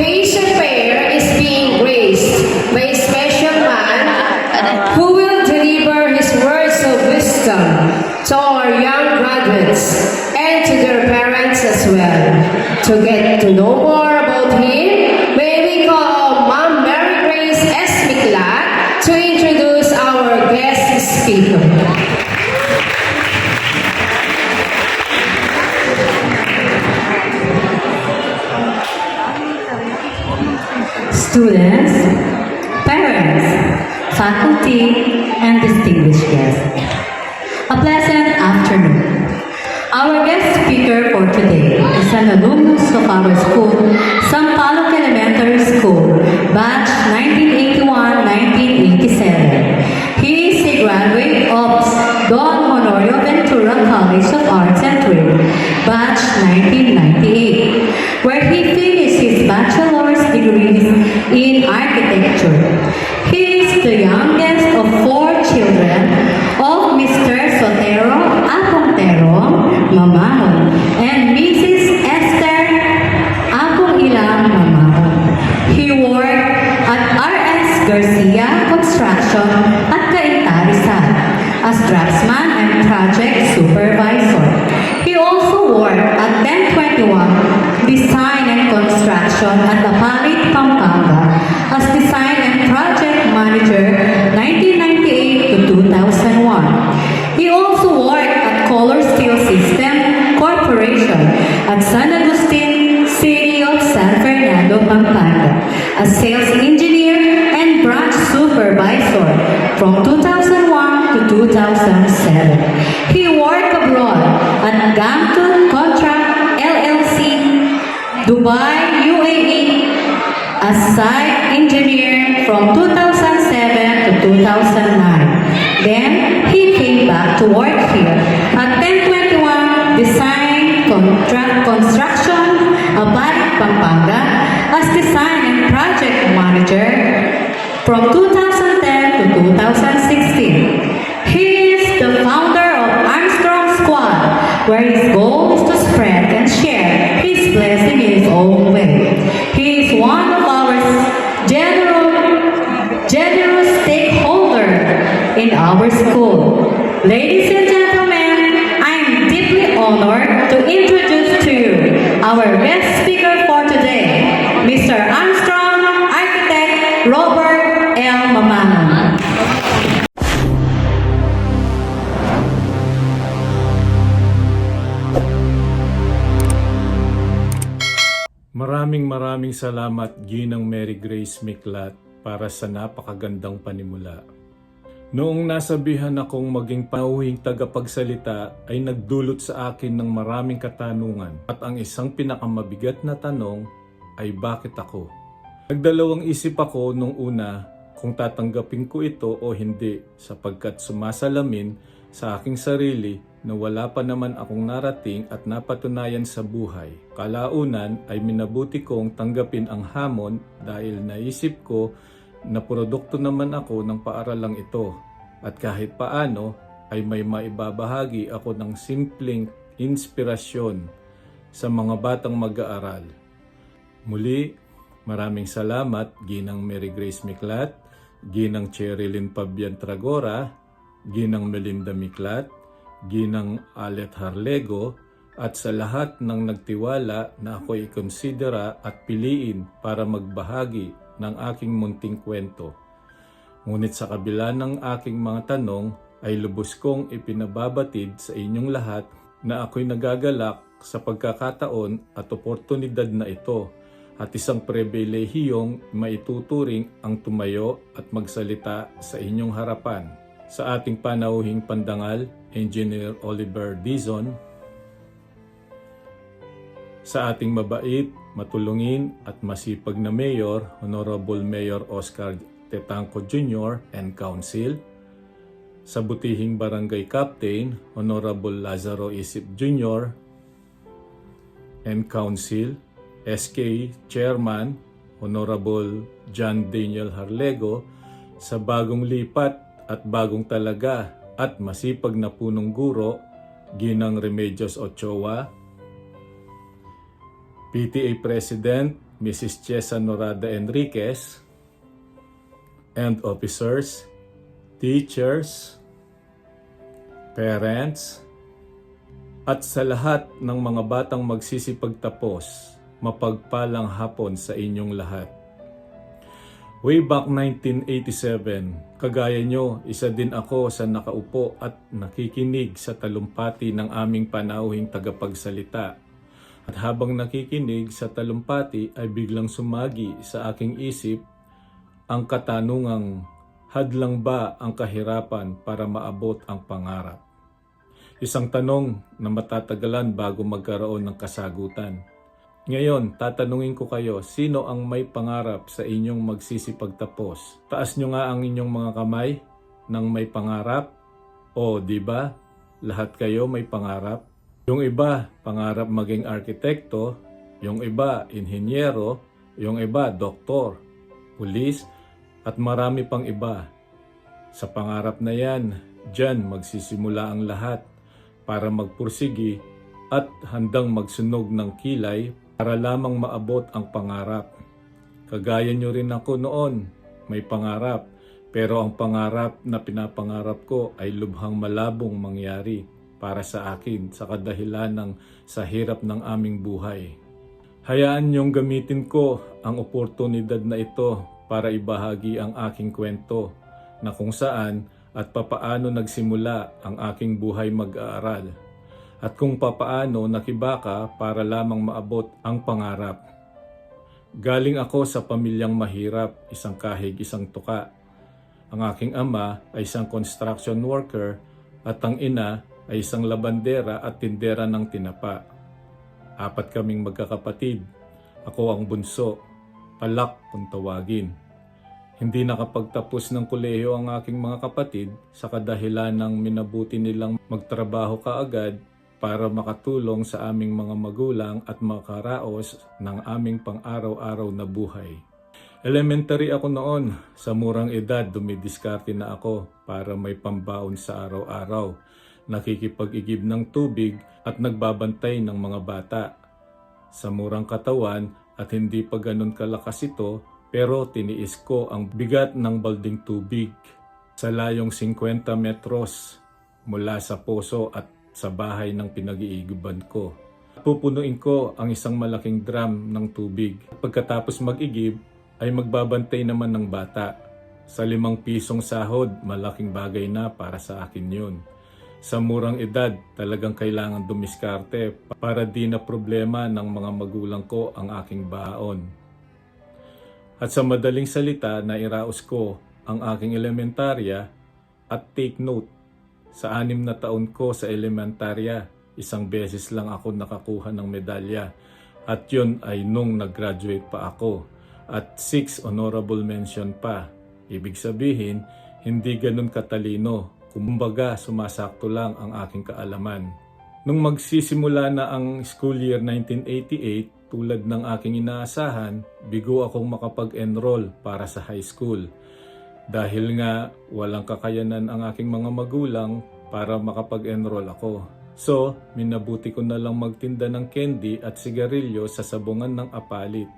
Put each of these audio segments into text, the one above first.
occasion fair is being graced by a special man who will deliver his words of wisdom to our young graduates and to their parents as well. To get to know more about him, may we call Ma'am Mary Grace S. Miklat to introduce our guest speaker. Students, parents, faculty, and distinguished guests. A pleasant afternoon. Our guest speaker for today is an alumnus of our school, Sampaloc Elementary School, batch 1981-1987. He is a graduate of Don Honorio Ventura College of Arts and Trade, batch 1998, where he finished his bachelor's degrees in architecture. He is the youngest of 4 children of Mr. Sotero Apontero Mamahon and Mrs. Esther Apong-Ilang Mamahon. He worked at R.S. Garcia Construction at Cainta, Rizal as draftsman and project supervisor. He also worked at 1021 Design and Construction at Apalit, Pampanga as design and project manager 1998 to 2001. He also worked at Color Steel System Corporation at San Agustin, City of San Fernando, Pampanga as sales engineer and branch supervisor from 2001 to 2007. He worked abroad at Gamton Contract LLC, Dubai, UAE as site engineer from 2007 to 2009. Then, he came back to work here at 1021 Design Contract Construction, Apalit, Pampanga as design and project manager from 2010 to 2016. He is the founder of Armstrong Squad, where his goal is to spread and share his blessing in his own way. He is one of our generous stakeholder in our school. Ladies and gentlemen, I am deeply honored to introduce to you our guest speaker for today, Mr. Armstrong Architect Robert L. Mamahon. Maraming salamat Ginang Mary Grace Miklat para sa napakagandang panimula. Noong nasabihan akong maging pauhing tagapagsalita ay nagdulot sa akin ng maraming katanungan at ang isang pinakamabigat na tanong ay bakit ako? Nagdalawang isip ako nung una kung tatanggapin ko ito o hindi sapagkat sumasalamin sa aking sarili na wala pa naman akong narating at napatunayan sa buhay. Kalaunan ay minabuti kong tanggapin ang hamon dahil naisip ko na produkto naman ako ng paaralang ito at kahit paano ay may maibabahagi ako ng simpleng inspirasyon sa mga batang mag-aaral. Muli, maraming salamat Ginang Mary Grace Miklat, Ginang Cherilyn Pabian Tragora, Ginang Melinda Miklat, Ginang Alet Harlego at sa lahat ng nagtiwala na ako ikonsidera at piliin para magbahagi ng aking munting kwento. Ngunit sa kabila ng aking mga tanong ay lubos kong ipinababatid sa inyong lahat na ako'y nagagalak sa pagkakataon at oportunidad na ito at isang pribilehiyong maituturing ang tumayo at magsalita sa inyong harapan. Sa ating panauhing pandangal, Engineer Oliver Dizon, sa ating mabait, matulungin at masipag na Mayor, Honorable Mayor Oscar Tetangco Jr. and Council, sa butihing Barangay Captain, Honorable Lazaro Isip Jr. and Council, SK Chairman, Honorable John Daniel Harlego, sa bagong lipat at bagong talaga at masipag na punong guro, Ginang Remedios Ochoa, PTA President Mrs. Chesa Norada Enriquez, and officers, teachers, parents, at sa lahat ng mga batang magsisipagtapos, mapagpalang hapon sa inyong lahat. Way back 1987, kagaya nyo, isa din ako sa nakaupo at nakikinig sa talumpati ng aming panauhing tagapagsalita. At habang nakikinig sa talumpati ay biglang sumagi sa aking isip ang katanungang, hadlang ba ang kahirapan para maabot ang pangarap? Isang tanong na matatagalan bago magkaroon ng kasagutan. Ngayon, tatanungin ko kayo, sino ang may pangarap sa inyong magsisipagtapos? Taas nyo nga ang inyong mga kamay ng may pangarap. O, di ba? Lahat kayo may pangarap. Yung iba, pangarap maging arkitekto. Yung iba, inhinyero. Yung iba, doktor, pulis, at marami pang iba. Sa pangarap na yan, dyan magsisimula ang lahat para magpursigi at handang magsunog ng kilay para lamang maabot ang pangarap. Kagaya nyo rin ako noon, may pangarap, pero ang pangarap na pinapangarap ko ay lubhang malabong mangyari para sa akin sa kadahilan ng sa hirap ng aming buhay. Hayaan nyong gamitin ko ang oportunidad na ito para ibahagi ang aking kwento na kung saan at papaano nagsimula ang aking buhay mag-aaral. At kung papaano nakibaka para lamang maabot ang pangarap. Galing ako sa pamilyang mahirap, isang kahig, isang tuka. Ang aking ama ay isang construction worker at ang ina ay isang labandera at tindera ng tinapa. 4 kaming magkakapatid. Ako ang bunso, palak kung tawagin. Hindi nakapagtapos ng kolehiyo ang aking mga kapatid sa kadahilan ng minabuti nilang magtrabaho kaagad para makatulong sa aming mga magulang at makaraos ng aming pang-araw-araw na buhay. Elementary ako noon, sa murang edad dumidiskarte na ako para may pambaon sa araw-araw, nakikipag-igib ng tubig at nagbabantay ng mga bata. Sa murang katawan at hindi pa ganun kalakas ito, pero tiniis ko ang bigat ng balding tubig sa layong 50 metros mula sa poso at sa bahay ng pinag-iiguban ko. Pupunuin ko ang isang malaking drum ng tubig. Pagkatapos mag-igib, ay magbabantay naman ng bata. Sa 5 pisong sahod, malaking bagay na para sa akin yun. Sa murang edad, talagang kailangan dumiskarte para di na problema ng mga magulang ko ang aking baon. At sa madaling salita, nairaos ko ang aking elementarya at take note. Sa 6 na taon ko sa elementarya, 1 beses lang ako nakakuha ng medalya. At yun ay nung nag-graduate pa ako. At 6 honorable mention pa. Ibig sabihin, hindi ganun katalino. Kumbaga, sumasakto lang ang aking kaalaman. Nung magsisimula na ang school year 1988, tulad ng aking inaasahan, bigo akong makapag-enroll para sa high school. Dahil nga walang kakayanan ang aking mga magulang para makapag-enroll ako. So, minabuti ko na lang magtinda ng candy at sigarilyo sa sabungan ng apalit.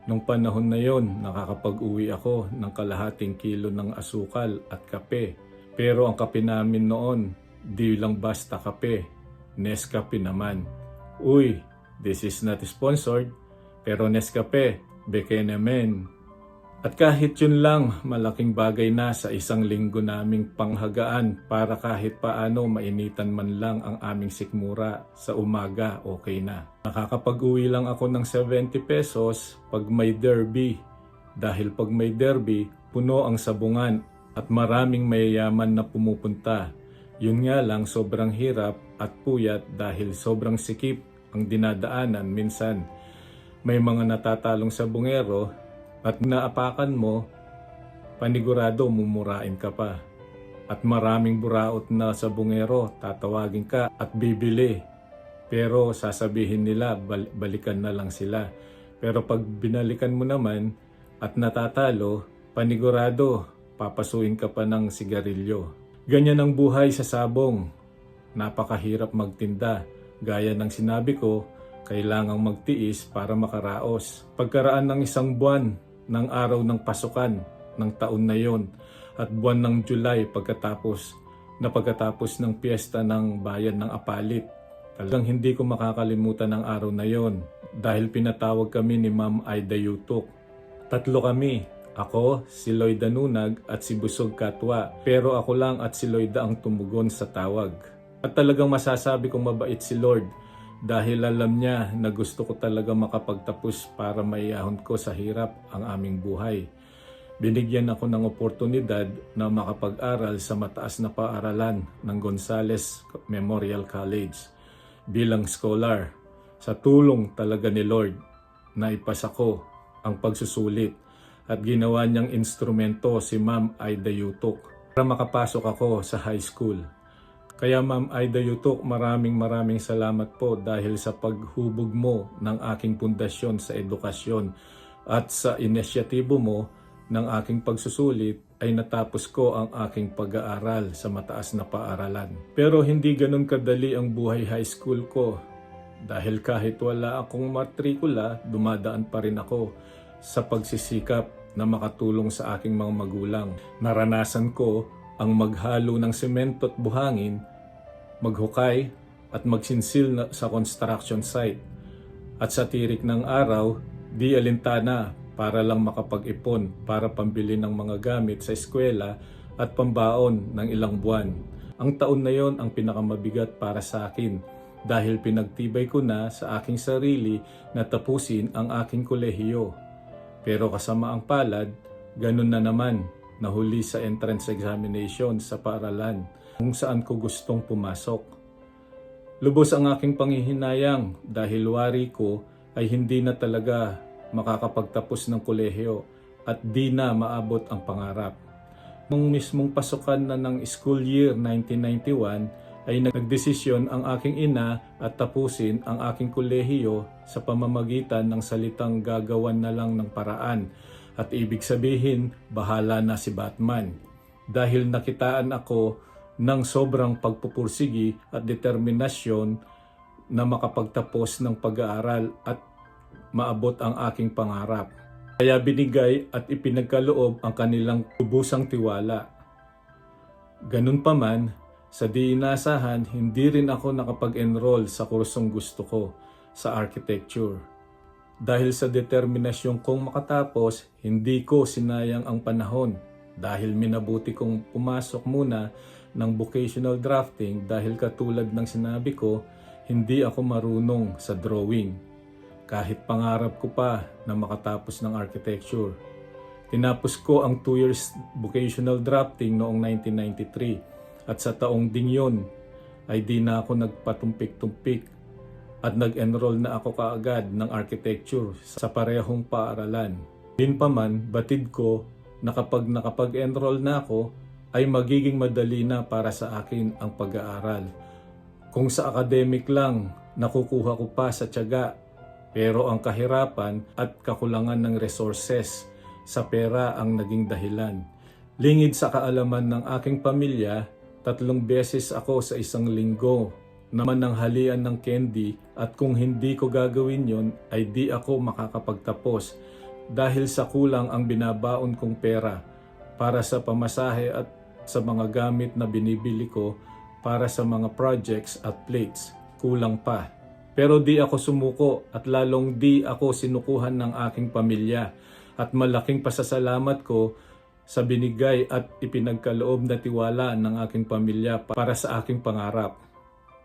Nung panahon na yon, nakakapag-uwi ako ng kalahating kilo ng asukal at kape. Pero ang kape namin noon, di lang basta kape, Nescafe naman. Uy, this is not sponsored, pero Nescafe, beke naman. At kahit yun lang, malaking bagay na sa 1 linggo naming panghagaan para kahit paano mainitan man lang ang aming sikmura sa umaga, okay na. Nakakapag-uwi lang ako ng 70 pesos pag may derby. Dahil pag may derby, puno ang sabungan at maraming mayayaman na pumupunta. Yun nga lang, sobrang hirap at puyat dahil sobrang sikip ang dinadaanan minsan. May mga natatalong sabungero at naapakan mo, panigurado mumurain ka pa. At maraming buraot na sabungero, tatawagin ka at bibili. Pero sasabihin nila, balikan na lang sila. Pero pag binalikan mo naman at natatalo, panigurado, papasuin ka pa ng sigarilyo. Ganyan ang buhay sa sabong. Napakahirap magtinda. Gaya ng sinabi ko, kailangang magtiis para makaraos. Pagkaraan ng isang buwan ng araw ng pasukan ng taon na yon at buwan ng July pagkatapos ng piyesta ng bayan ng Apalit. Talagang hindi ko makakalimutan ang araw na yon dahil pinatawag kami ni Ma'am Aida Yutok. Tatlo kami, ako, si Loida Nunag at si Busog Katwa, pero ako lang at si Loida ang tumugon sa tawag. At talagang masasabi kong mabait si Lord dahil alam niya na gusto ko talaga makapagtapos para maiyahon ko sa hirap ang aming buhay. Binigyan ako ng oportunidad na makapag-aral sa mataas na paaralan ng Gonzales Memorial College bilang scholar. Sa tulong talaga ni Lord, naipasa ko ang pagsusulit at ginawa niyang instrumento si Ma'am Aida Yutok para makapasok ako sa high school. Kaya Ma'am Aida Yutok, maraming salamat po dahil sa paghubog mo ng aking pundasyon sa edukasyon at sa inisyatibo mo ng aking pagsusulit ay natapos ko ang aking pag-aaral sa mataas na paaralan. Pero hindi ganun kadali ang buhay high school ko dahil kahit wala akong matrikula, dumadaan pa rin ako sa pagsisikap na makatulong sa aking mga magulang. Naranasan ko ang maghalo ng semento at buhangin, maghukay at magsinsil sa construction site. At sa tirik ng araw, di alintana para lang makapag-ipon para pambili ng mga gamit sa eskwela at pambaon ng ilang buwan. Ang taon na yon ang pinakamabigat para sa akin dahil pinagtibay ko na sa aking sarili na tapusin ang aking kolehiyo. Pero kasama ang palad, ganun na naman, nahuli sa entrance examination sa paaralan kung saan ko gustong pumasok. Lubos ang aking panghihinayang dahil wari ko ay hindi na talaga makakapagtapos ng kolehiyo at di na maabot ang pangarap. Nung mismong pasukan na ng school year 1991 ay nagdesisyon ang aking ina at tapusin ang aking kolehiyo sa pamamagitan ng salitang gagawan na lang ng paraan at ibig sabihin bahala na si Batman dahil nakitaan ako ng sobrang pagpupursigi at determinasyon na makapagtapos ng pag-aaral at maabot ang aking pangarap. Kaya binigay at ipinagkaloob ang kanilang lubusang tiwala. Ganun pa man, sa di inasahan, hindi rin ako nakapag-enroll sa kursong gusto ko sa architecture. Dahil sa determinasyon kong makatapos, hindi ko sinayang ang panahon dahil minabuti kong pumasok muna ng vocational drafting dahil katulad ng sinabi ko, hindi ako marunong sa drawing. Kahit pangarap ko pa na makatapos ng architecture. Tinapos ko ang 2 years vocational drafting noong 1993 at sa taong ding yun ay di na ako nagpatumpik-tumpik at nag-enroll na ako kaagad ng architecture sa parehong paaralan. Din pa man, batid ko na kapag nakapag-enroll na ako ay magiging madali na para sa akin ang pag-aaral. Kung sa academic lang, nakukuha ko pa sa tiyaga. Pero ang kahirapan at kakulangan ng resources sa pera ang naging dahilan. Lingid sa kaalaman ng aking pamilya, 3 beses ako sa isang linggo naman ng halian ng candy at kung hindi ko gagawin yon ay di ako makakapagtapos dahil sa kulang ang binabaon kong pera para sa pamasahe at sa mga gamit na binibili ko para sa mga projects at plates. Kulang pa. Pero di ako sumuko at lalong di ako sinukuhan ng aking pamilya at malaking pasasalamat ko sa binigay at ipinagkaloob na tiwala ng aking pamilya para sa aking pangarap.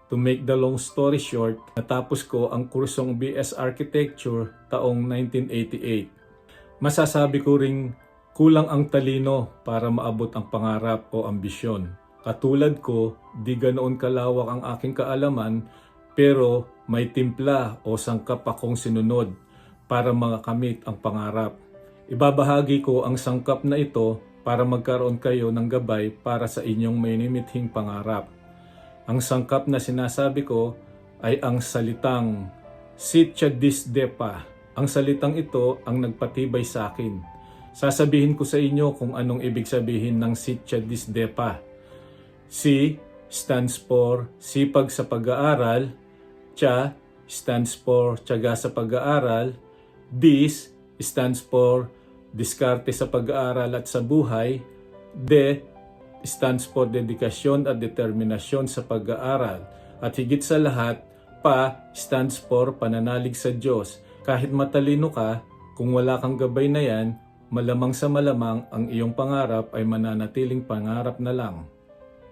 To make the long story short, natapos ko ang kursong BS Architecture taong 1988. Masasabi ko ring kulang ang talino para maabot ang pangarap o ambisyon. Katulad ko, di ganoon kalawak ang aking kaalaman pero may timpla o sangkap akong sinunod para makamit ang pangarap. Ibabahagi ko ang sangkap na ito para magkaroon kayo ng gabay para sa inyong may nimithing pangarap. Ang sangkap na sinasabi ko ay ang salitang Sitya Dis Depa. Ang salitang ito ang nagpatibay sa akin. Sasabihin ko sa inyo kung anong ibig sabihin ng Sitya Dis Depa. C stands for sipag sa pag-aaral. Tya stands for tiyaga sa pag-aaral. Dis stands for diskarte sa pag-aaral at sa buhay. De stands for dedikasyon at determinasyon sa pag-aaral. At higit sa lahat, Pa stands for pananalig sa Diyos. Kahit matalino ka, kung wala kang gabay na yan, malamang sa malamang ang iyong pangarap ay mananatiling pangarap na lang.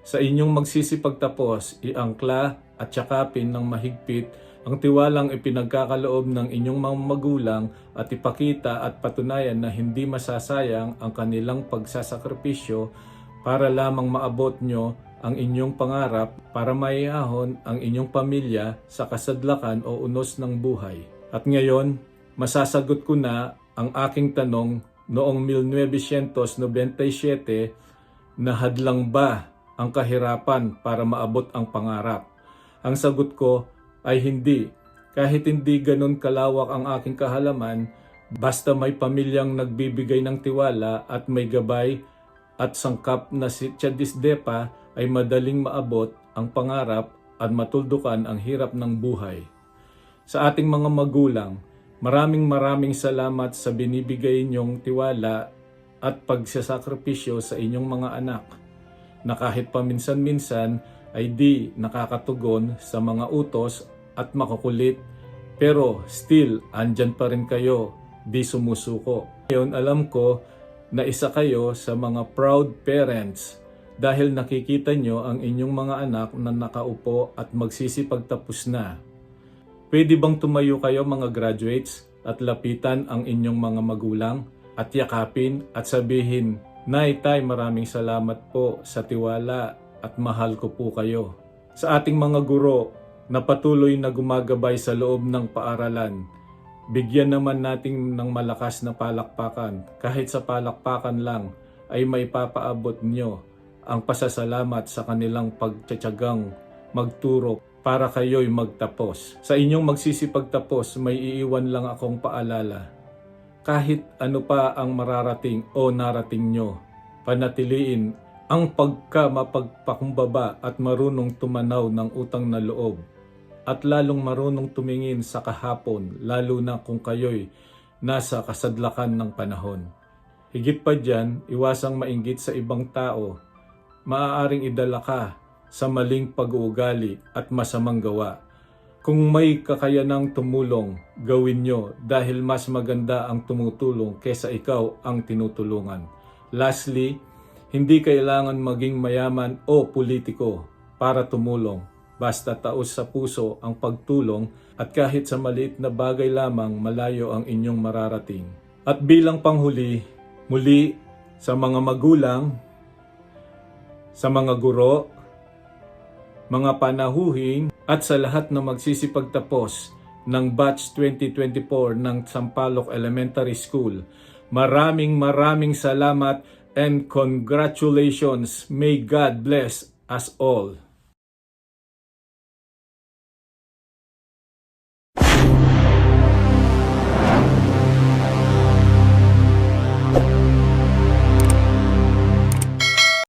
Sa inyong magsisipagtapos, iangkla at yakapin ng mahigpit ang tiwalang ipinagkakaloob ng inyong mga magulang at ipakita at patunayan na hindi masasayang ang kanilang pagsasakripisyo para lamang maabot nyo ang inyong pangarap para maiahon ang inyong pamilya sa kasadlakan o unos ng buhay. At ngayon, masasagot ko na ang aking tanong noong 1997 na hadlang ba ang kahirapan para maabot ang pangarap? Ang sagot ko ay hindi. Kahit hindi ganun kalawak ang aking kahalaman, basta may pamilyang nagbibigay ng tiwala at may gabay at sangkap na si Chadisdepa ay madaling maabot ang pangarap at matuldukan ang hirap ng buhay. Sa ating mga magulang, maraming salamat sa binibigay niyong tiwala at pagsasakripisyo sa inyong mga anak na kahit paminsan-minsan ay di nakakatugon sa mga utos at makukulit, pero still andyan pa rin kayo, di sumusuko. Ngayon alam ko na isa kayo sa mga proud parents dahil nakikita nyo ang inyong mga anak na nakaupo at magsisipagtapos na. Pwede bang tumayo kayo mga graduates at lapitan ang inyong mga magulang at yakapin at sabihin, Nay, Tay, maraming salamat po sa tiwala at mahal ko po kayo. Sa ating mga guro na patuloy na gumagabay sa loob ng paaralan, bigyan naman natin ng malakas na palakpakan. Kahit sa palakpakan lang ay maipapaabot nyo ang pasasalamat sa kanilang pagtsatsagang magturo para kayo'y magtapos. Sa inyong magsisipagtapos, may iiwan lang akong paalala. Kahit ano pa ang mararating o narating nyo, panatiliin ang pagkamapagpakumbaba at marunong tumanaw ng utang na loob. At lalong marunong tumingin sa kahapon, lalo na kung kayo'y nasa kasadlakan ng panahon. Higit pa dyan, iwasang mainggit sa ibang tao. Maaaring idala ka sa maling pag-uugali at masamang gawa. Kung may kakayanang tumulong, gawin nyo dahil mas maganda ang tumutulong kesa ikaw ang tinutulungan. Lastly, hindi kailangan maging mayaman o politiko para tumulong. Basta taos sa puso ang pagtulong at kahit sa maliit na bagay lamang malayo ang inyong mararating. At bilang panghuli, muli sa mga magulang, sa mga guro, mga panahuhing at sa lahat na magsisipagtapos ng Batch 2024 ng Sampaloc Elementary School. Maraming salamat and congratulations. May God bless us all.